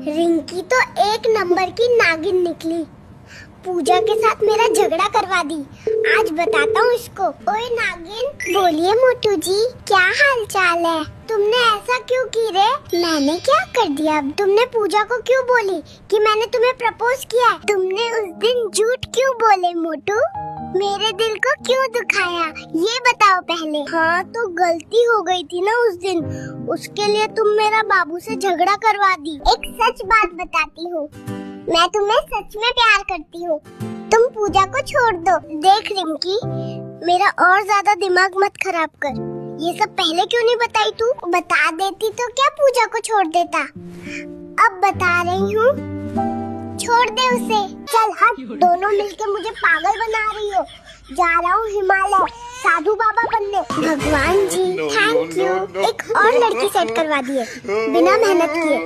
रिंकी तो एक नंबर की नागिन निकली। पूजा के साथ मेरा झगड़ा करवा दी। आज बताता हूँ इसको। ओए नागिन, बोलिए मोटू जी, क्या हाल चाल है? तुमने ऐसा क्यों की रे? मैंने क्या कर दिया? अब तुमने पूजा को क्यों बोली कि मैंने तुम्हें प्रपोज किया है? तुमने उस दिन झूठ क्यों बोले मोटू? मेरे दिल को क्यों दुखाया, ये बताओ पहले। हाँ तो गलती हो गई थी ना उस दिन, उसके लिए तुम मेरा बाबू से झगड़ा करवा दी। एक सच बात बताती हूँ, मैं तुम्हें सच में प्यार करती हूँ। तुम पूजा को छोड़ दो। देख रिंकी, मेरा और ज्यादा दिमाग मत खराब कर। ये सब पहले क्यों नहीं बताई तू? बता देती तो क्या पूजा को छोड़ देता। अब बता रही हूँ, छोड़ दे उसे। चल हट, दोनों मिलके मुझे पागल बना रही हो। जा रहा हूँ हिमालय साधु बाबा बनने। भगवान जी थैंक यू, एक और लड़की सेट करवा दिए बिना मेहनत किए।